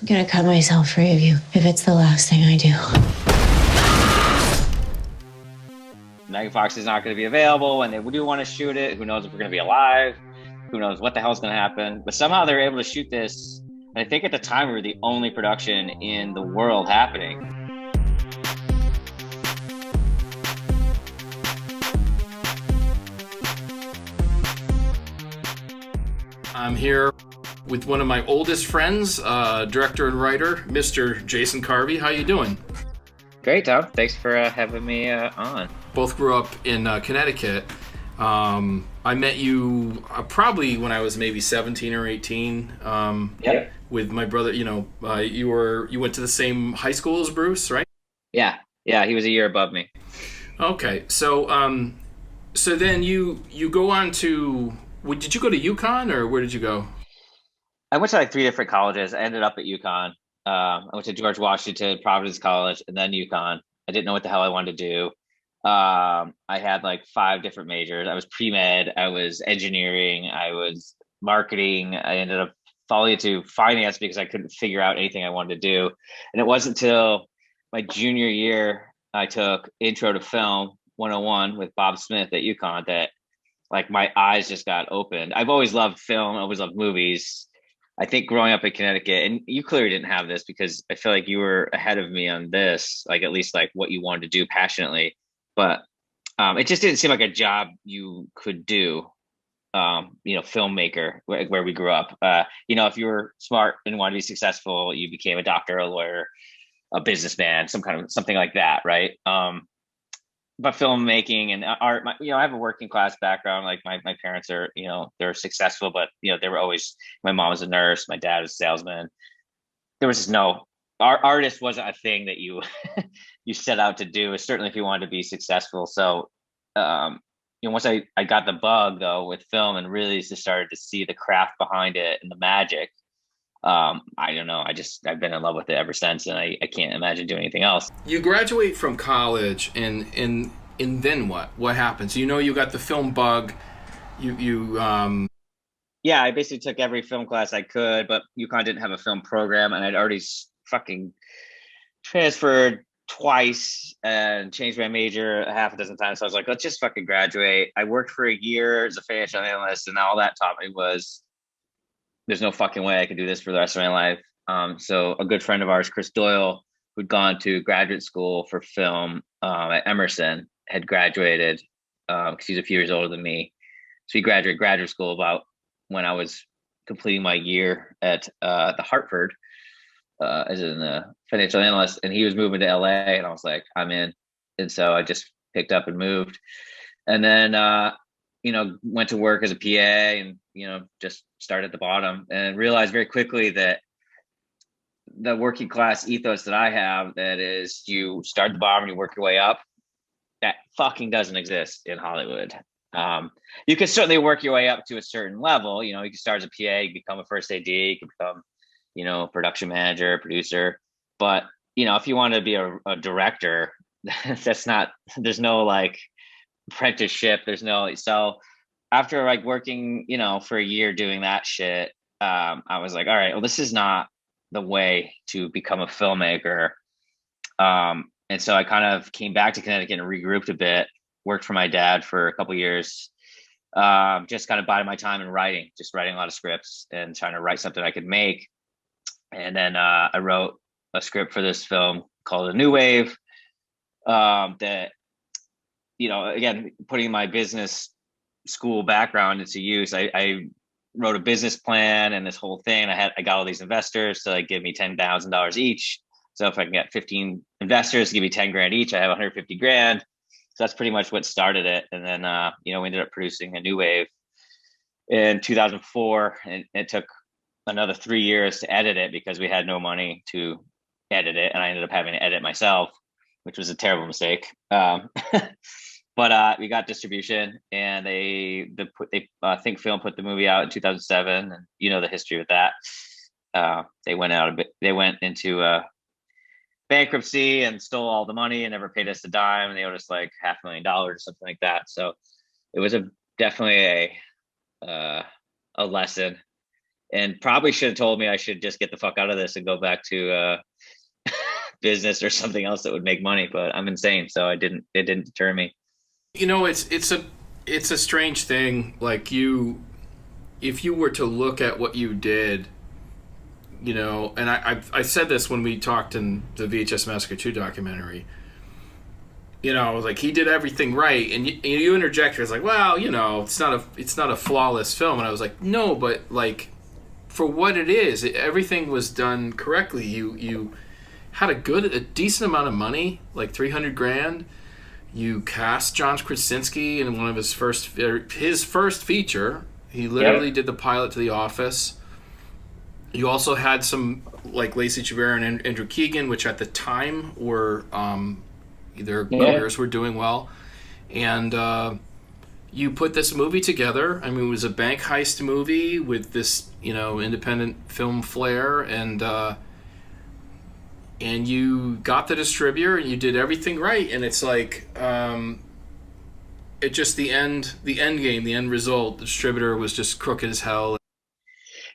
I'm gonna cut myself free of you if it's the last thing I do. Megan Fox is not going to be available when they do want to shoot it. Who knows if we're going to be alive? Who knows what the hell's going to happen? But somehow they're able to shoot this. And I think at the time we were the only production in the world happening. I'm here with one of my oldest friends, director and writer, Mr. Jason Carvey. How you doing? Great, Tom. Thanks for having me on. Both grew up in Connecticut. I met you probably when I was maybe 17 or 18. Yep. With my brother, you went to the same high school as Bruce, right? Yeah. Yeah. He was a year above me. Okay, so then you go on to. Did you go to UConn or where did you go? I went to like three different colleges. I ended up at UConn. I went to George Washington, Providence College, and then UConn. I didn't know what the hell I wanted to do. I had like five different majors. I was pre-med, I was engineering, I was marketing. I ended up falling into finance because I couldn't figure out anything I wanted to do. And it wasn't until my junior year I took Intro to Film 101 with Bob Smith at UConn that like my eyes just got opened. I've always loved film, I always loved movies. I think growing up in Connecticut, and you clearly didn't have this because I feel like you were ahead of me on this, like at least like what you wanted to do passionately. But it just didn't seem like a job you could do. Filmmaker where we grew up. If you were smart and wanted to be successful, you became a doctor, a lawyer, a businessman, something like that, right? But filmmaking and art, I have a working class background. Like my parents are, they're successful, but they were always. My mom was a nurse, my dad was a salesman. There was just no artist wasn't a thing that you you set out to do. Certainly, if you wanted to be successful. So, once I got the bug though with film and really just started to see the craft behind it and the magic. I don't know. I've been in love with it ever since, and I can't imagine doing anything else. You graduate from college, and then what? What happens? You got the film bug. Yeah, I basically took every film class I could, but UConn didn't have a film program, and I'd already fucking transferred twice and changed my major a half a dozen times. So I was like, let's just fucking graduate. I worked for a year as a financial analyst, and all that taught me was there's no fucking way I could do this for the rest of my life. So a good friend of ours, Chris Doyle, who'd gone to graduate school for film at Emerson, had graduated because he's a few years older than me. So he graduated graduate school about when I was completing my year at the Hartford as a financial analyst, and he was moving to LA, and I was like, I'm in. And so I just picked up and moved. And then went to work as a PA and, just started at the bottom and realized very quickly that the working class ethos that I have, that is you start at the bottom and you work your way up, that fucking doesn't exist in Hollywood. You can certainly work your way up to a certain level. You can start as a PA, you become a first AD, you can become, production manager, producer. But, if you want to be a director, there's no like apprenticeship. So after like working, for a year doing that shit, I was like, all right, well, this is not the way to become a filmmaker. And so I kind of came back to Connecticut and regrouped a bit, worked for my dad for a couple of years, just kind of biding my time and just writing a lot of scripts and trying to write something I could make. And then I wrote a script for this film called A New Wave that, again, putting my business school background into use. I wrote a business plan and this whole thing. I got all these investors to like give me $10,000 each. So if I can get 15 investors to give me 10 grand each, I have 150 grand. So that's pretty much what started it. And then, we ended up producing A New Wave in 2004, and it took another 3 years to edit it because we had no money to edit it. And I ended up having to edit myself, which was a terrible mistake. But we got distribution, and they Think Film put the movie out in 2007, and the history with that. They went into bankruptcy and stole all the money and never paid us a dime. And they owed us like $500,000 or something like that. So it was definitely a lesson and probably should have told me I should just get the fuck out of this and go back to business or something else that would make money. But I'm insane, so it didn't deter me. It's a strange thing. Like if you were to look at what you did, and I said this when we talked in the VHS Massacre 2 documentary. Like he did everything right, and you interjected, it's like, well, it's not a flawless film, and I was like, no, but like for what it is, everything was done correctly. You had a decent amount of money, like $300,000. You cast John Krasinski in one of his first feature. He literally did the pilot to The Office. You also had some like Lacey Chabert and Andrew Keegan, which at the time were their careers were doing well, and you put this movie together. I mean, it was a bank heist movie with this independent film flair, and you got the distributor, and you did everything right, and it's like it just the end game, the end result. The distributor was just crooked as hell.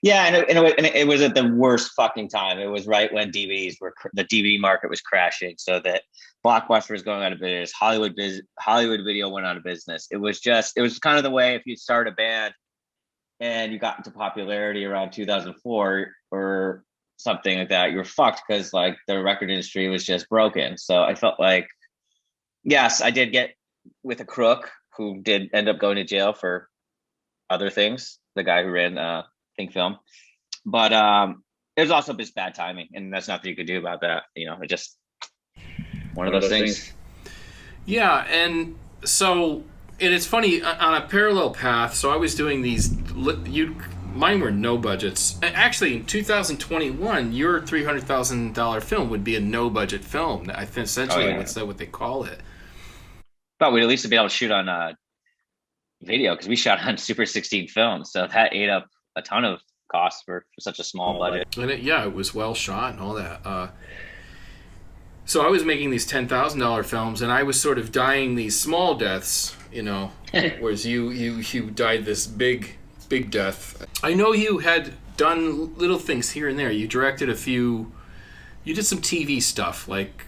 Yeah, and it was at the worst fucking time. It was right when the DVD market was crashing, so that Blockbuster was going out of business. Hollywood Video went out of business. It was kind of the way if you start a band and you got into popularity around 2004 or something like that, you're fucked because like the record industry was just broken. So I felt like, yes, I did get with a crook who did end up going to jail for other things. The guy who ran Think Film, but it was also just bad timing, and that's nothing you could do about that. It just one of those things. Yeah, and so it's funny on a parallel path. So I was doing these. Mine were no budgets. Actually, in 2021, your $300,000 film would be a no budget film. I think essentially that's what they call it. But we'd at least be able to shoot on video because we shot on Super 16 film, so that ate up a ton of costs for such a small budget. And it was well shot and all that. So I was making these $10,000 films, and I was sort of dying these small deaths, whereas you died this big death. I know you had done little things here and there. You directed a few. You did some TV stuff, like.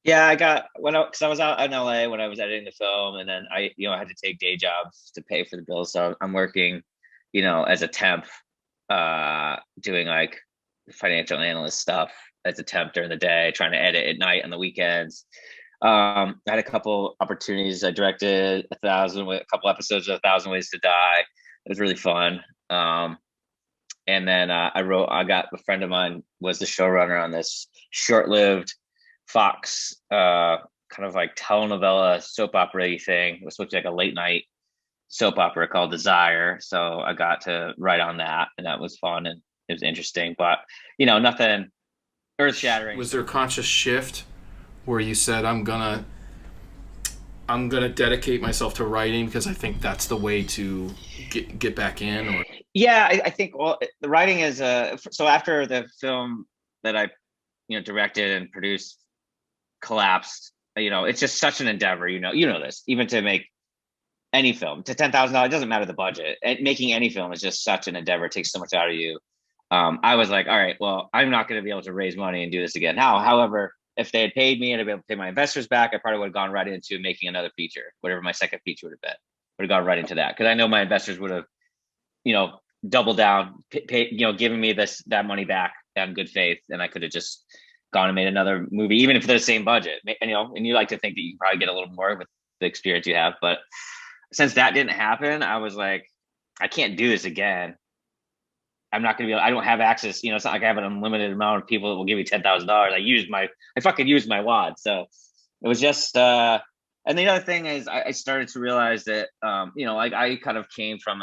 Yeah, because I was out in LA when I was editing the film, and then I had to take day jobs to pay for the bills. So I'm working, as a temp, doing like financial analyst stuff as a temp during the day, trying to edit at night on the weekends. I had a couple opportunities. I directed a couple episodes of 1,000 Ways to Die. It was really fun. And then I got a friend of mine was the showrunner on this short-lived Fox kind of like telenovela soap opera thing. It was supposed to be like a late night soap opera called Desire. So I got to write on that, and that was fun and it was interesting, but nothing earth shattering. Was there a conscious shift where you said, I'm gonna dedicate myself to writing because I think that's the way to get back in? Or yeah, I think the writing is so after the film that I directed and produced collapsed, it's just such an endeavor. This, even to make any film to $10,000, it doesn't matter the budget. Making any film is just such an endeavor. It takes so much out of you. I was like, all right, well, I'm not going to be able to raise money and do this again. However, if they had paid me and I'd be able to pay my investors back, I probably would have gone right into making another feature, whatever my second feature would have been. Would have gone right into that because I know my investors would have, doubled down, given me that money back in good faith, and I could have just gone and made another movie, even if they're the same budget. And you like to think that you can probably get a little more with the experience you have, but since that didn't happen, I was like, I can't do this again. I'm not going to I don't have access. It's not like I have an unlimited amount of people that will give me $10,000. I fucking used my wad. So it was just, and the other thing is I started to realize that, I kind of came from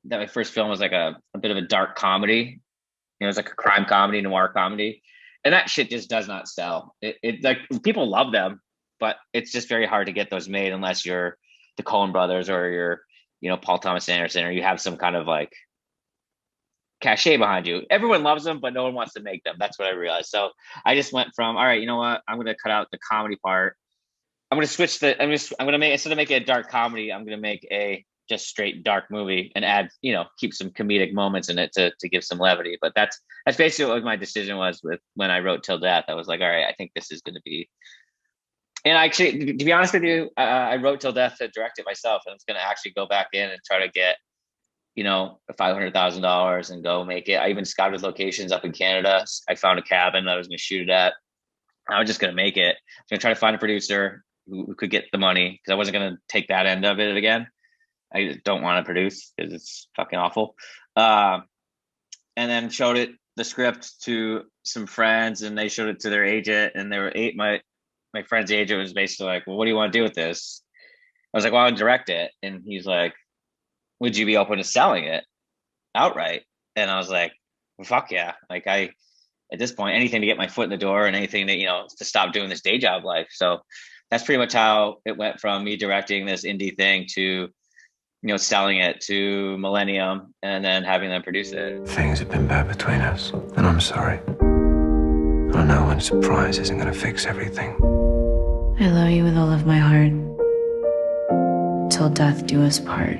that my first film was like a bit of a dark comedy. It was like a crime comedy, noir comedy. And that shit just does not sell. It like people love them, but it's just very hard to get those made unless you're the Coen brothers or you're, Paul Thomas Anderson, or you have some kind of like cachet behind you. Everyone loves them, but no one wants to make them. That's what I realized. So I just went from, all right, you know what? I'm going to cut out the comedy part. I'm going to switch I'm going to make, instead of making a dark comedy, I'm going to make a just straight dark movie and add, keep some comedic moments in it to give some levity. But that's basically what my decision was with when I wrote Till Death. I was like, all right, I think this is going to be. And actually, to be honest with you, I wrote Till Death to direct it myself, and I was going to actually go back in and try to get, $500,000 and go make it. I even scouted locations up in Canada. I found a cabin that I was going to shoot it at. I was just going to make it. I was going to try to find a producer who could get the money, because I wasn't going to take that end of it again. I don't want to produce because it's fucking awful. And then showed the script to some friends, and they showed it to their agent, and they were my friend's agent was basically like, well, what do you want to do with this? I was like, well, I would direct it. And he's like, would you be open to selling it outright? And I was like, well, fuck yeah. Like at this point, anything to get my foot in the door and anything that, to stop doing this day job life. So that's pretty much how it went from me directing this indie thing to, selling it to Millennium and then having them produce it. Things have been bad between us, and I'm sorry. I know one surprise isn't going to fix everything. I love you with all of my heart. Till death do us part.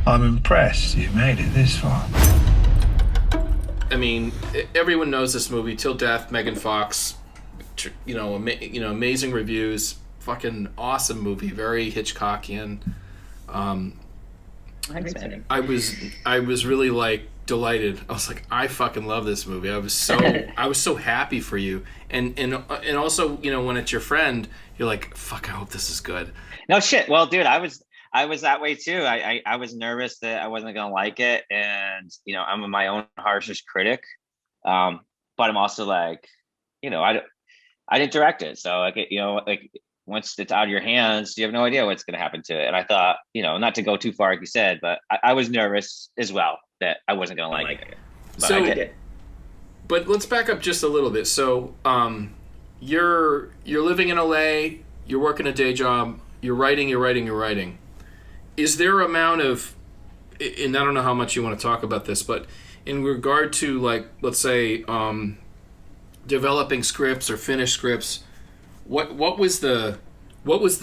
I'm impressed you made it this far. I mean, everyone knows this movie, Till Death, Megan Fox, amazing reviews, fucking awesome movie, very Hitchcockian. I was really like delighted. I was like, I fucking love this movie. I was so happy for you, and also, when it's your friend, you're like, fuck, I hope this is good. No shit. Well, dude, I was that way too. I was nervous that I wasn't gonna like it, and I'm my own harshest critic. But I'm also like, I didn't direct it, so like once it's out of your hands, you have no idea what's gonna happen to it. And I thought, not to go too far, like you said, but I was nervous as well that I wasn't gonna like it. But I did it. But let's back up just a little bit. So, you're living in LA, you're working a day job, you're writing. Is there an amount of, and I don't know how much you want to talk about this, but in regard to, like, let's say, developing scripts or finished scripts, what was the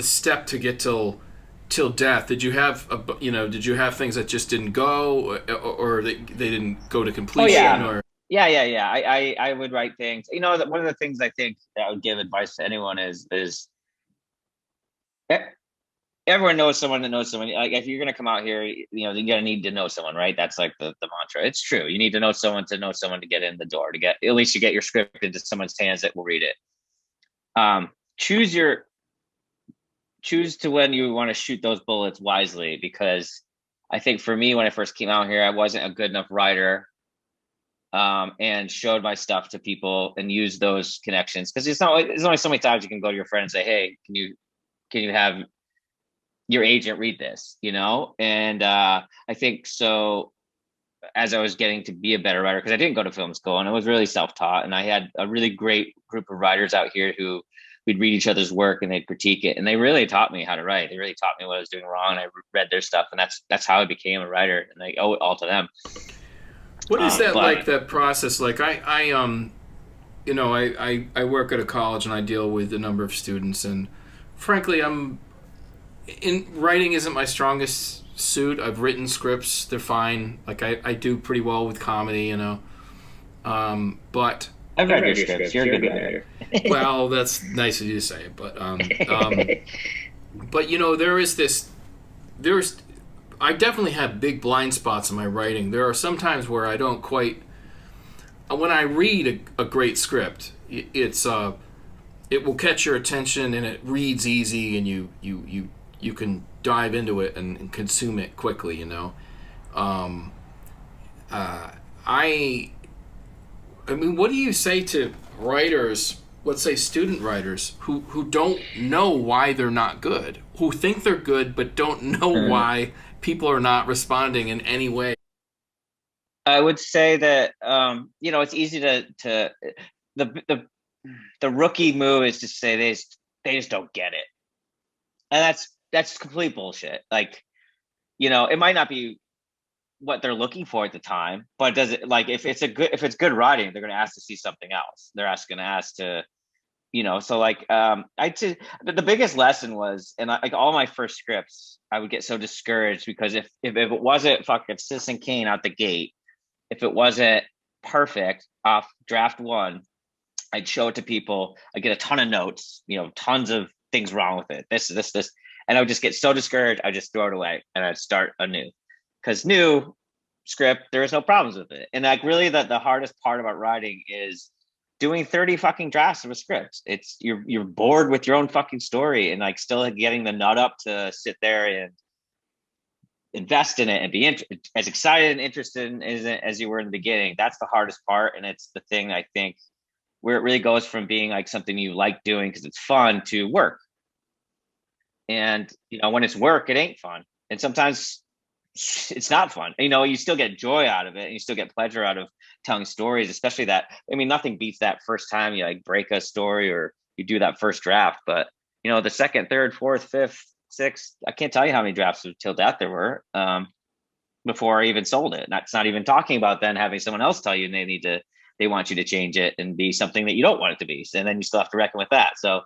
step to get till death? Did you have things that just didn't go, or they didn't go to completion? Oh, yeah. Or Yeah. I would write things. One of the things I think that I would give advice to anyone is everyone knows someone that knows someone. Like, if you're going to come out here, you're going to need to know someone, right? That's like the mantra. It's true. You need to know someone to get in the door, at least you get your script into someone's hands that will read it. Choose to when you want to shoot those bullets wisely, because I think for me, when I first came out here, I wasn't a good enough writer, and showed my stuff to people and used those connections. Because there's only so many times you can go to your friend and say, hey, can you have your agent read this, And I think so, as I was getting to be a better writer, because I didn't go to film school and I was really self-taught, and I had a really great group of writers out here who we'd read each other's work and they'd critique it, and they really taught me how to write. They really taught me what I was doing wrong, and I read their stuff, and that's how I became a writer, and I owe it all to them. What is that like, that process? Like I work at a college and I deal with a number of students, and frankly, writing isn't my strongest suit. I've written scripts, they're fine. Like I do pretty well with comedy, but I've read your scripts. You're a good writer. Well, that's nice of you to say, but but I definitely have big blind spots in my writing. There are some times where I don't quite. When I read a great script, it will catch your attention and it reads easy, and you can dive into it and consume it quickly. I mean, what do you say to writers, let's say student writers, who don't know why they're not good, who think they're good but don't know why people are not responding in any way? I would say that it's easy to the rookie move is to say they just don't get it, and that's complete bullshit. Like, it might not be what they're looking for at the time, but does it, like, if it's good writing, they're going to ask to see something else. They're going to ask to, so like, the biggest lesson was, and like all my first scripts, I would get so discouraged because if it wasn't fucking Citizen Kane out the gate, if it wasn't perfect off draft one, I'd show it to people. I get a ton of notes, tons of things wrong with it. This, and I would just get so discouraged. I just throw it away and I'd start anew, because new script, there is no problems with it. And like, really, the hardest part about writing is doing 30 fucking drafts of a script. It's you're bored with your own fucking story, and like still getting the nut up to sit there and invest in it and be as excited and interested in it as you were in the beginning. That's the hardest part, and it's the thing, I think, where it really goes from being like something you like doing because it's fun to work. And when it's work, it ain't fun, and sometimes it's not fun. You still get joy out of it, and you still get pleasure out of telling stories, especially that. I mean, nothing beats that first time you like break a story or you do that first draft. But the second, third, fourth, fifth, sixth, I can't tell you how many drafts of Till Death there were before I even sold it. That's not even talking about then having someone else tell you they want you to change it and be something that you don't want it to be. And then you still have to reckon with that. So I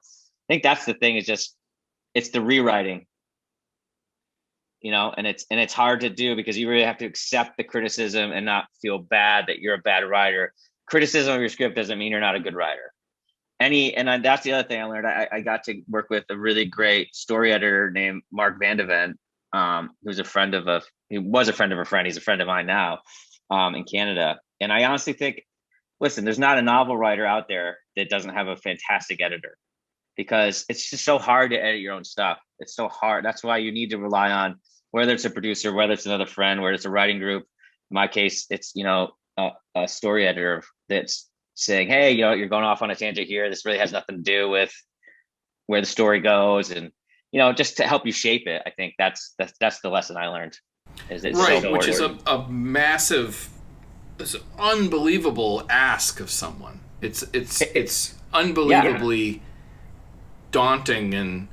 think that's the thing, is just, it's the rewriting, and it's hard to do because you really have to accept the criticism and not feel bad that you're a bad writer. Criticism of your script doesn't mean you're not a good writer. That's the other thing I learned. I got to work with a really great story editor named Mark Vandeven, who's he was a friend of a friend. He's a friend of mine now, in Canada. And I honestly think, listen, there's not a novel writer out there that doesn't have a fantastic editor, because it's just so hard to edit your own stuff. It's so hard. That's why you need to rely on, whether it's a producer, whether it's another friend, whether it's a writing group. In my case, it's, a story editor that's saying, hey, you're going off on a tangent here. This really has nothing to do with where the story goes. And, just to help you shape it. I think that's the lesson I learned. Is it's right, so which is a massive, it's unbelievable ask of someone. It's unbelievably daunting. And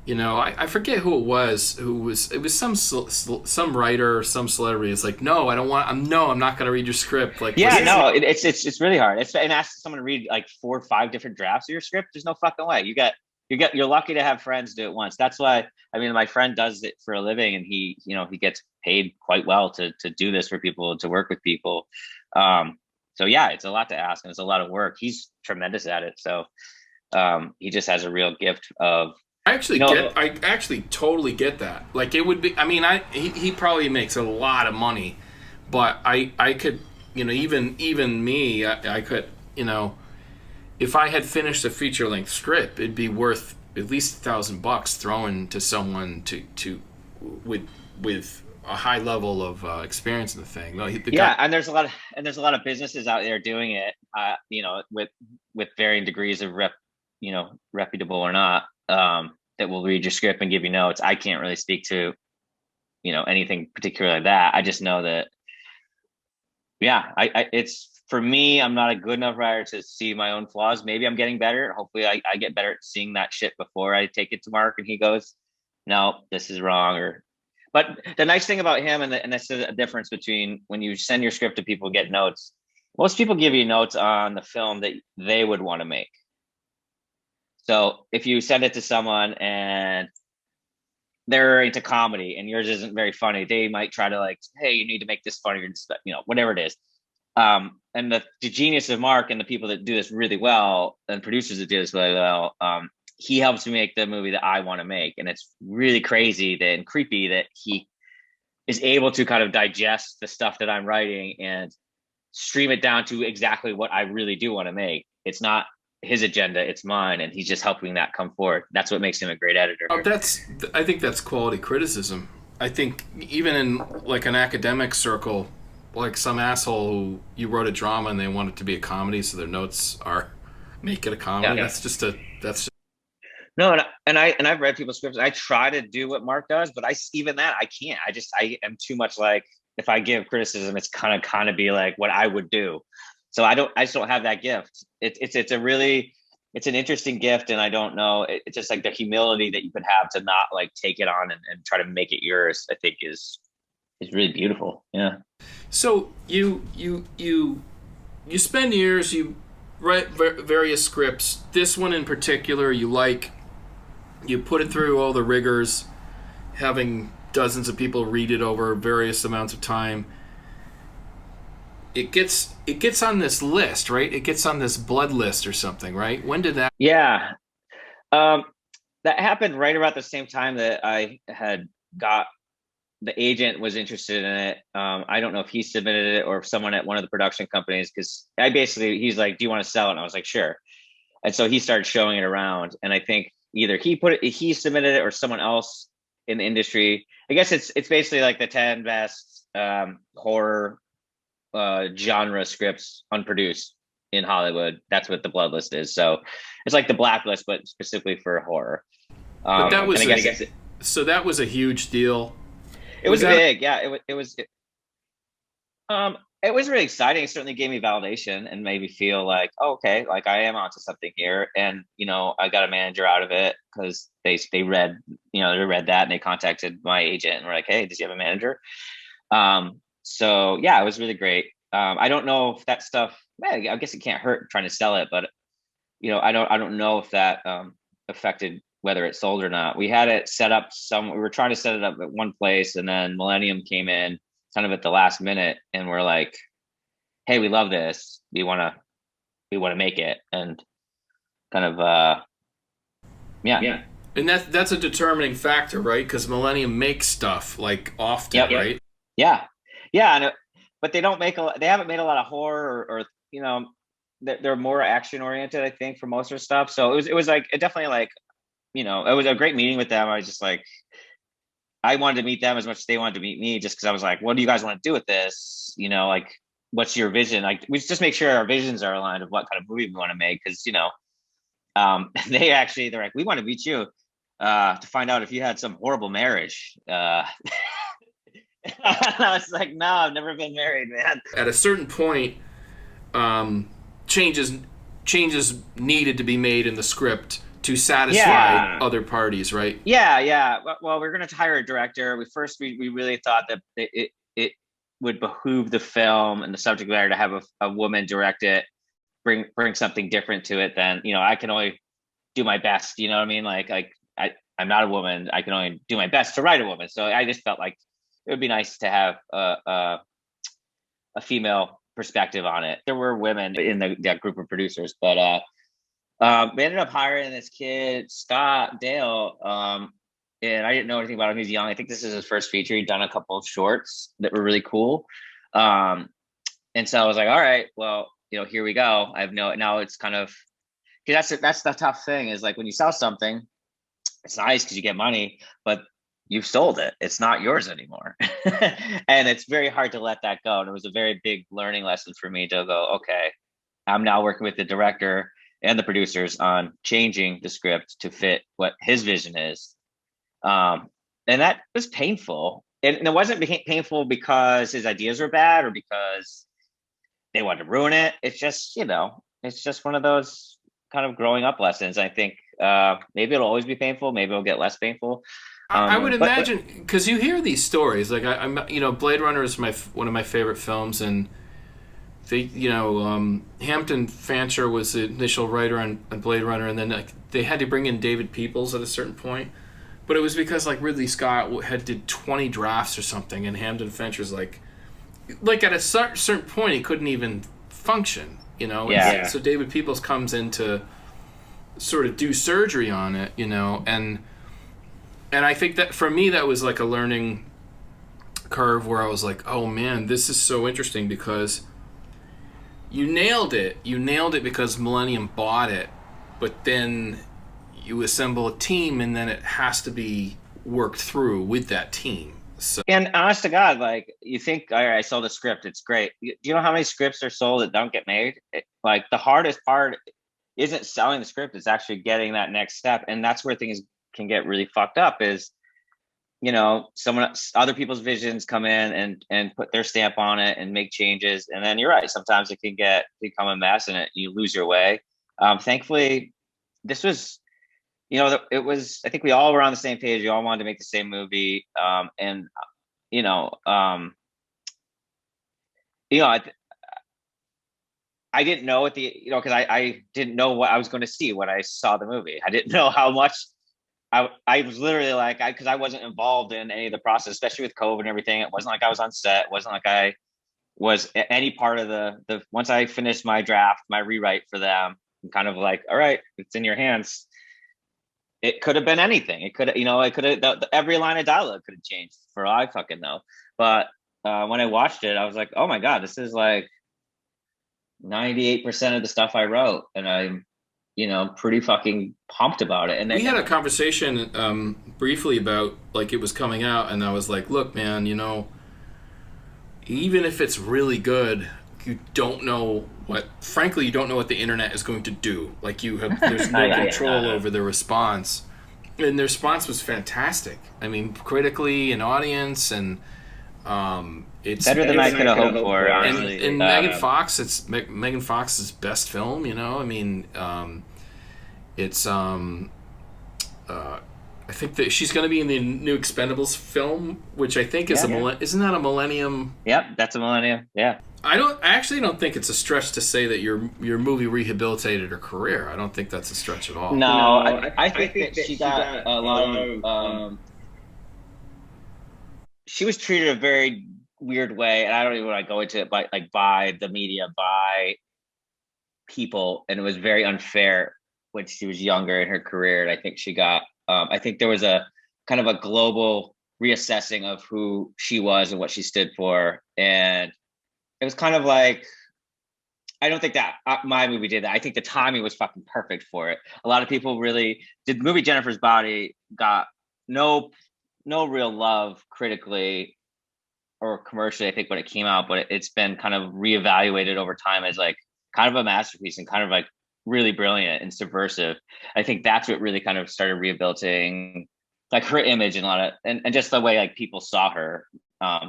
I forget who it was. It was some writer or some celebrity. It's like, no, I'm not going to read your script. Like, it's really hard. And ask someone to read like 4 or 5 different drafts of your script. There's no fucking way. You're lucky to have friends do it once. That's why, I mean, my friend does it for a living, and he gets paid quite well to do this for people, to work with people. So yeah, it's a lot to ask, and it's a lot of work. He's tremendous at it. So he just has a real gift of. I actually totally get that. Like, it would be, I mean, he probably makes a lot of money, but I could, even me, I could, if I had finished a feature length script, it'd be worth at least $1,000 thrown to someone with a high level of experience in the thing. And there's a lot of businesses out there doing it, with varying degrees of reputable or not, that will read your script and give you notes. I can't really speak to, anything particular like that. I just know that, it's, for me, I'm not a good enough writer to see my own flaws. Maybe I'm getting better. Hopefully I get better at seeing that shit before I take it to Mark and he goes, no, this is wrong. But the nice thing about him, and this is a difference between when you send your script to people, get notes. Most people give you notes on the film that they would want to make. So if you send it to someone and they're into comedy and yours isn't very funny, they might try to like, hey, you need to make this funnier, whatever it is. And the genius of Mark and the people that do this really well, and producers that do this really well, he helps me make the movie that I want to make. And it's really crazy and creepy that he is able to kind of digest the stuff that I'm writing and stream it down to exactly what I really do want to make. It's not his agenda, it's mine, and he's just helping that come forward. That's what makes him a great editor. I think that's quality criticism. I think even in like an academic circle, like some asshole who you wrote a drama and they want it to be a comedy, so their notes are make it a comedy. Yeah. That's no, and I've read people's scripts. I try to do what Mark does, but I can't. I am too much like, if I give criticism, it's kind of be like what I would do. So I just don't have that gift. It's a really, it's an interesting gift, and I don't know. It's just like the humility that you could have to not like take it on and try to make it yours. I think is really beautiful. Yeah. So you spend years, you write various scripts. This one in particular, you like. You put it through all the rigors, having dozens of people read it over various amounts of time. It gets on this list, right? It gets on this blood list or something, right? When did that? Yeah. That happened right about the same time that I had got the agent was interested in it. I don't know if he submitted it or if someone at one of the production companies, because he's like, "Do you want to sell it?" And I was like, "Sure." And so he started showing it around, and I think either he submitted it, or someone else in the industry. I guess it's basically like the 10 best horror genre scripts unproduced in Hollywood. That's what the Blood List is. So it's like the blacklist, but specifically for horror. But that was and I guess so that was a huge deal. it was big. Yeah, it was really exciting. It certainly gave me validation and made me feel like, oh, okay, like I am onto something here. And I got a manager out of it because they read that, and they contacted my agent and were like, "Hey, does he have a manager?" So yeah, it was really great. I don't know if that stuff. Well, I guess it can't hurt trying to sell it, but I don't know if that affected whether it sold or not. We had it set up we were trying to set it up at one place, and then Millennium came in kind of at the last minute, and we're like, "Hey, we love this. We want to make it," and kind of yeah. And that's a determining factor, right? Because Millennium makes stuff like often, Yep. right? Yeah, but they don't make they haven't made a lot of horror or they're more action oriented, I think, for most of their stuff. So it was like, it definitely like, it was a great meeting with them. I was just like, I wanted to meet them as much as they wanted to meet me, just because I was like, what do you guys want to do with this? Like, what's your vision? Like, we just make sure our visions are aligned of what kind of movie we want to make. Because, they're like, we want to meet you to find out if you had some horrible marriage. I was like, no, I've never been married, man. At a certain point, changes needed to be made in the script to satisfy other parties, right? Yeah. Well, we're going to hire a director. We really thought that it would behoove the film and the subject matter to have a woman direct it, bring something different to it than, I can only do my best. You know what I mean? Like I'm not a woman. I can only do my best to write a woman. So I just felt like it would be nice to have a female perspective on it. There were women in that group of producers, but we ended up hiring this kid, Scott Dale, and I didn't know anything about him. He's young. I think this is his first feature. He'd done a couple of shorts that were really cool. And so I was like, all right, well, here we go. Now it's kind of, because that's the tough thing, is like when you sell something, it's nice because you get money, but you've sold it. It's not yours anymore. And it's very hard to let that go. And it was a very big learning lesson for me to go, okay, I'm now working with the director and the producers on changing the script to fit what his vision is. And that was painful. And it wasn't painful because his ideas were bad or because they wanted to ruin it. It's just, it's just one of those kind of growing up lessons. I think maybe it'll always be painful. Maybe it'll get less painful. I would imagine, because you hear these stories. Like I'm, Blade Runner is one of my favorite films, and they, Hampton Fancher was the initial writer on Blade Runner, and then they had to bring in David Peoples at a certain point. But it was because Ridley Scott did 20 drafts or something, and Hampton Fancher's like at a certain point he couldn't even function, Yeah. So David Peoples comes in to sort of do surgery on it, and I think that for me that was like a learning curve where I was like, oh man, this is so interesting because you nailed it. You nailed it because Millennium bought it, but then you assemble a team and then it has to be worked through with that team. So, and honest to God, you think, all right, I sold a script, it's great. Do you know how many scripts are sold that don't get made? The hardest part isn't selling the script, it's actually getting that next step. And that's where things can get really fucked up is, other people's visions come in and put their stamp on it and make changes. And then you're right, sometimes it can become a mess and you lose your way. Thankfully, this was, it was, I think we all were on the same page. We all wanted to make the same movie. And, you know, um, I didn't know because I didn't know what I was going to see when I saw the movie. I didn't know how much I was literally like, because I wasn't involved in any of the process, especially with COVID and everything. It wasn't like I was on set. It wasn't like I was any part of the once I finished my draft, my rewrite for them, I'm kind of like, all right, it's in your hands. It could have been anything. It could have, every line of dialogue could have changed for all I fucking know. But when I watched it, I was like, oh my God, this is like 98% of the stuff I wrote. And I'm, pretty fucking pumped about it. And we had a conversation briefly about like it was coming out, and I was like, look, man, even if it's really good, you don't know what the internet is going to do. Like there's no control over the response. And the response was fantastic. I mean, critically and audience, and it's better than I could have hoped for. And Megan Fox, it's Megan Fox's best film. I mean, it's I think that she's going to be in the new Expendables film, which I think is isn't that a Millennium? Yep, that's a Millennium. Yeah. I actually don't think it's a stretch to say that your movie rehabilitated her career. I don't think that's a stretch at all. No, I think that she got a lot of. She was treated a very weird way, and I don't even want to go into it, but by the media, by people, and it was very unfair when she was younger in her career. And I think she got. I think there was a kind of a global reassessing of who she was and what she stood for, and it was kind of like, I don't think that my movie did that. I think the timing was fucking perfect for it. A lot of people really did. The movie Jennifer's Body got no real love critically or commercially, I think, when it came out, but it's been kind of reevaluated over time as like kind of a masterpiece and kind of like really brilliant and subversive. I think that's what really kind of started rehabilitating like her image and a lot of and just the way like people saw her.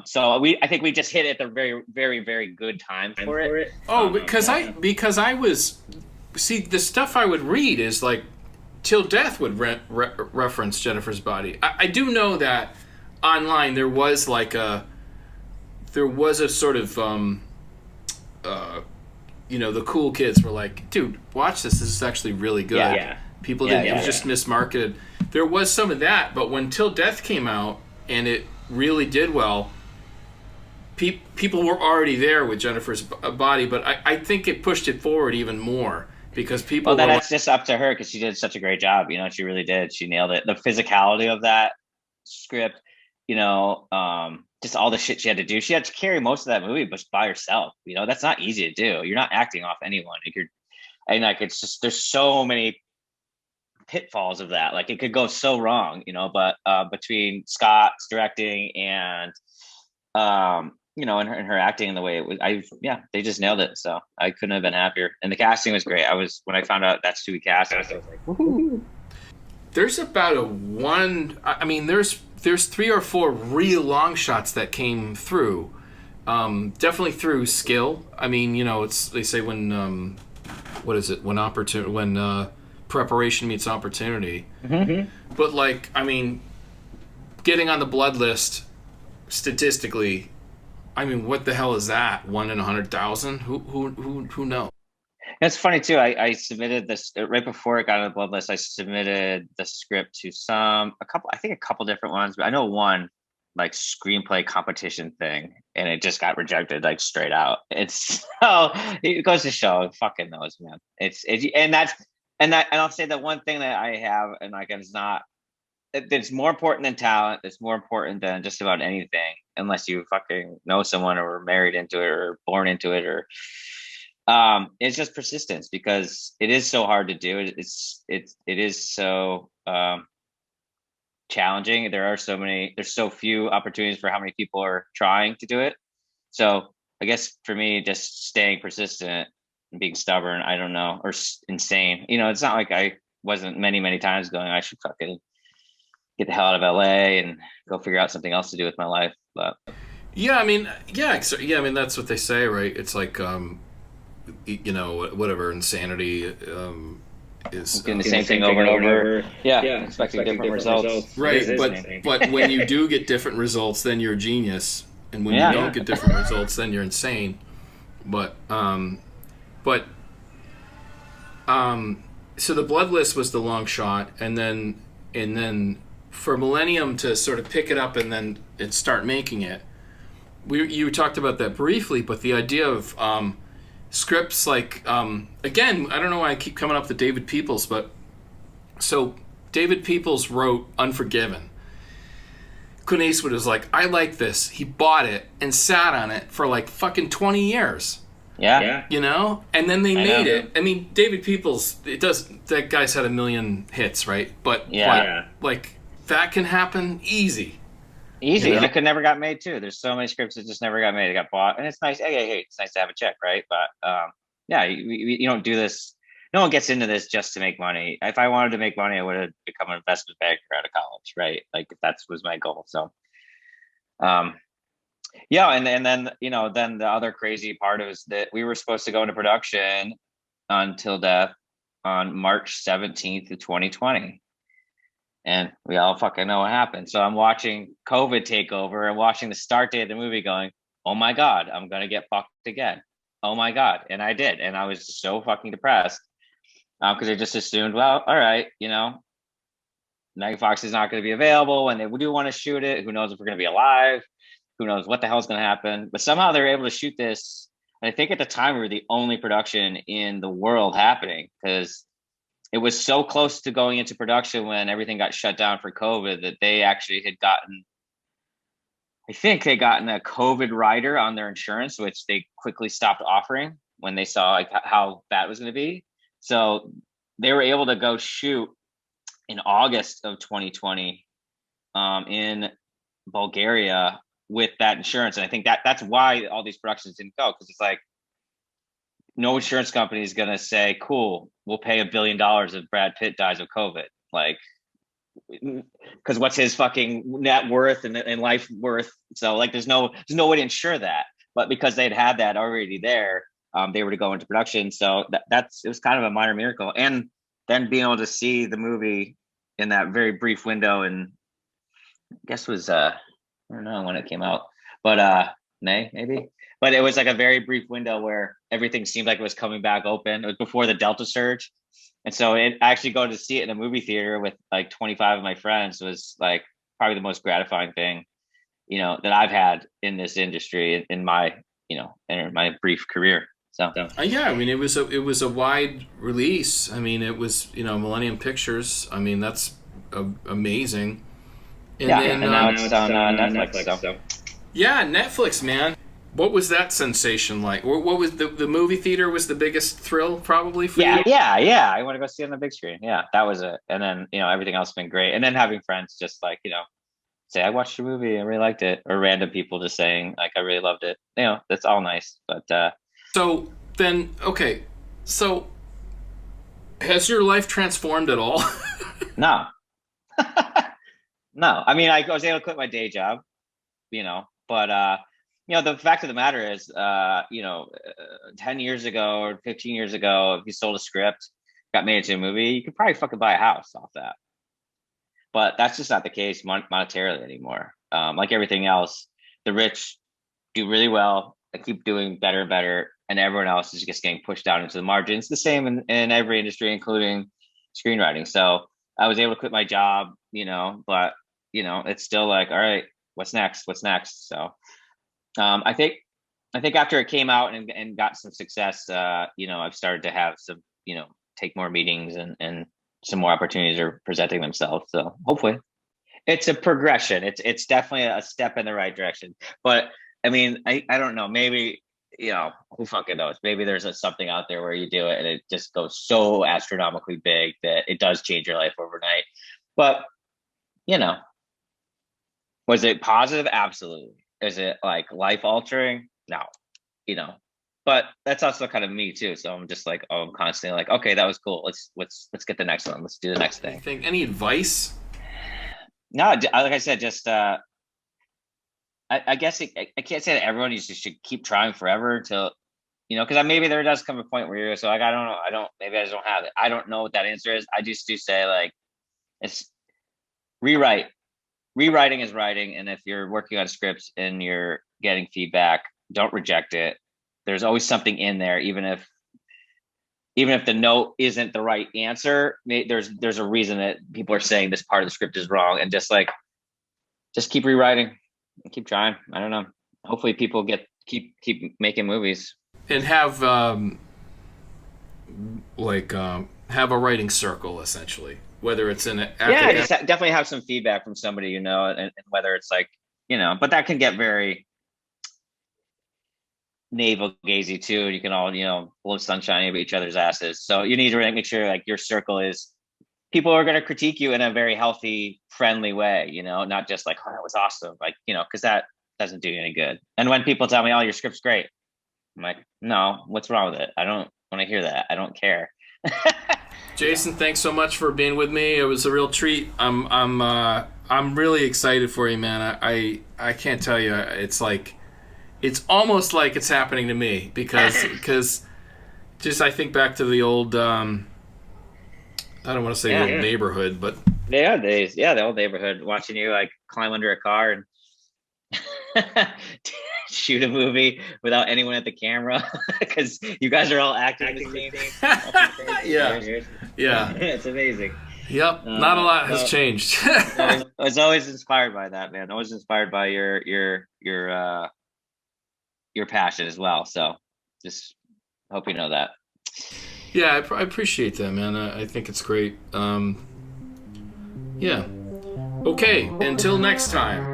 So I think we just hit it at the very, very, very good time for it. Oh, because I was the stuff I would read is like Till Death would reference Jennifer's Body. I do know that online there was a sort of the cool kids were like, dude, watch this. This is actually really good. Yeah. People didn't. It was just mismarketed. There was some of that, but when Till Death came out and it really did well, people were already there with Jennifer's Body, but I think it pushed it forward even more because people. Well, that's just up to her because she did such a great job. She really did. She nailed it. The physicality of that script, just all the shit she had to do. She had to carry most of that movie just by herself. That's not easy to do. You're not acting off anyone. It's just there's so many pitfalls of that. Like it could go so wrong, but between Scott's directing and and her acting and the way it was, they just nailed it. So I couldn't have been happier. And the casting was great. When I found out that's who we cast, I was like, woohoo. There's about there's 3 or 4 real long shots that came through. Definitely through skill. I mean, it's they say when when preparation meets opportunity. Mm-hmm. But getting on the blood list statistically, what the hell is that? 1 in 100,000? Who knows? It's funny too. I submitted this right before it got on the blood list. I submitted the script to a couple different ones, but I know one like screenplay competition thing, and it just got rejected like straight out. It goes to show, fucking knows, man. And I'll say that one thing that I have, and it's more important than talent. It's more important than just about anything, unless you fucking know someone or were married into it or born into it or. It's just persistence because it is so hard to do. It is so challenging. There's so few opportunities for how many people are trying to do it. So I guess for me, just staying persistent and being stubborn, I don't know, or insane. It's not like I wasn't many times going, I should fucking get the hell out of LA and go figure out something else to do with my life. But that's what they say, right? It's like, whatever, insanity is doing the same thing over and over. Yeah, expecting different results. Right, but when you do get different results, then you're a genius, and when you don't get different results, then you're insane. But so the blood list was the long shot, and then for Millennium to sort of pick it up and start making it. You talked about that briefly, but the idea of scripts like again, I don't know why I keep coming up to David Peoples, but so David Peoples wrote Unforgiven. Clint Eastwood was like, I like this. He bought it and sat on it for like fucking 20 years. Yeah. You know? And then they made it. I mean, David Peoples, that guy's had a million hits, right? But like that can happen easy. Easy, you know? And it could never got made too. There's so many scripts that just never got made. It got bought, and it's nice. Hey, it's nice to have a check, right? But you don't do this. No one gets into this just to make money. If I wanted to make money, I would have become an investment banker out of college, right? Like that was my goal. So, and then then the other crazy part is that we were supposed to go into production Until Death on March 17th of 2020. And we all fucking know what happened. So I'm watching COVID take over and watching the start date of the movie going, oh my God, I'm going to get fucked again. Oh my God. And I did. And I was so fucking depressed because I just assumed, well, all right, Megan Fox is not going to be available when they do want to shoot it. Who knows if we're going to be alive? Who knows what the hell's going to happen? But somehow they were able to shoot this. And I think at the time we were the only production in the world happening because it was so close to going into production when everything got shut down for COVID that they actually had gotten a COVID rider on their insurance, which they quickly stopped offering when they saw like how that was going to be. So they were able to go shoot in August of 2020 in Bulgaria with that insurance. And I think that's why all these productions didn't go, because it's like, no insurance company is going to say, cool, we'll pay $1 billion if Brad Pitt dies of COVID. Like, because what's his fucking net worth and life worth? So like, there's no way to insure that. But because they'd had that already there, they were to go into production. So it was kind of a minor miracle. And then being able to see the movie in that very brief window, and I guess was, I don't know when it came out, but May maybe. But it was like a very brief window where everything seemed like it was coming back open. It was before the Delta surge. And so actually going to see it in a movie theater with like 25 of my friends was like probably the most gratifying thing, that I've had in this industry in my, in my brief career. So yeah, I mean, it was a wide release. I mean, it was, Millennium Pictures. I mean, that's amazing. And now it's on Netflix. So. Yeah, Netflix, man. What was that sensation like? What was the movie theater was the biggest thrill probably for you? Yeah. I want to go see it on the big screen. Yeah, that was it. And then, everything else has been great. And then having friends just like, say, I watched the movie, I really liked it. Or random people just saying like, I really loved it. That's all nice. But so then, okay. So has your life transformed at all? No. No. I mean, I was able to quit my day job, but the fact of the matter is, 10 years ago or 15 years ago, if you sold a script, got made into a movie, you could probably fucking buy a house off that. But that's just not the case monetarily anymore. Like everything else, the rich do really well. They keep doing better and better, and everyone else is just getting pushed down into the margins. The same in every industry, including screenwriting. So I was able to quit my job, but it's still like, all right, what's next? So I think after it came out and got some success, I've started to have some, take more meetings and some more opportunities are presenting themselves. So hopefully it's a progression. It's definitely a step in the right direction. But I mean, I don't know, maybe, who fucking knows? Maybe there's something out there where you do it and it just goes so astronomically big that it does change your life overnight. But, was it positive? Absolutely. Is it like life altering? No, but that's also kind of me too. So I'm just like, I'm constantly like, okay, that was cool. Let's get the next one. Let's do the next thing. Any advice? No, like I said, just, I guess I can't say that everyone should keep trying forever until because maybe there does come a point where you're so like, I don't know, maybe I just don't have it. I don't know what that answer is. I just do say like, it's rewrite. Rewriting is writing, and if you're working on scripts and you're getting feedback, don't reject it. There's always something in there, even if the note isn't the right answer. There's a reason that people are saying this part of the script is wrong, and just keep rewriting, keep trying. I don't know. Hopefully, people keep making movies and have have a writing circle, essentially. Whether it's in just definitely have some feedback from somebody, and whether it's like, but that can get very navel gazy too. You can all, blow sunshine over each other's asses. So you need to make sure like your circle is people are going to critique you in a very healthy, friendly way, not just like, oh, that was awesome. Like, because that doesn't do you any good. And when people tell me, oh, your script's great, I'm like, no, what's wrong with it? I don't want to hear that. I don't care. Jason, thanks so much for being with me. It was a real treat. I'm really excited for you, man. I can't tell you. It's almost like it's happening to me because just I think back to the old I don't want to say the old neighborhood, but the old neighborhood, watching you like climb under a car and shoot a movie without anyone at the camera because you guys are all acting the same thing. Yeah. It's amazing. Yep. Not a lot has changed. I was always inspired by that, man. Always inspired by your passion as well. So just hope you know that. Yeah, I appreciate that, man. I think it's great. Yeah. Okay, until next time.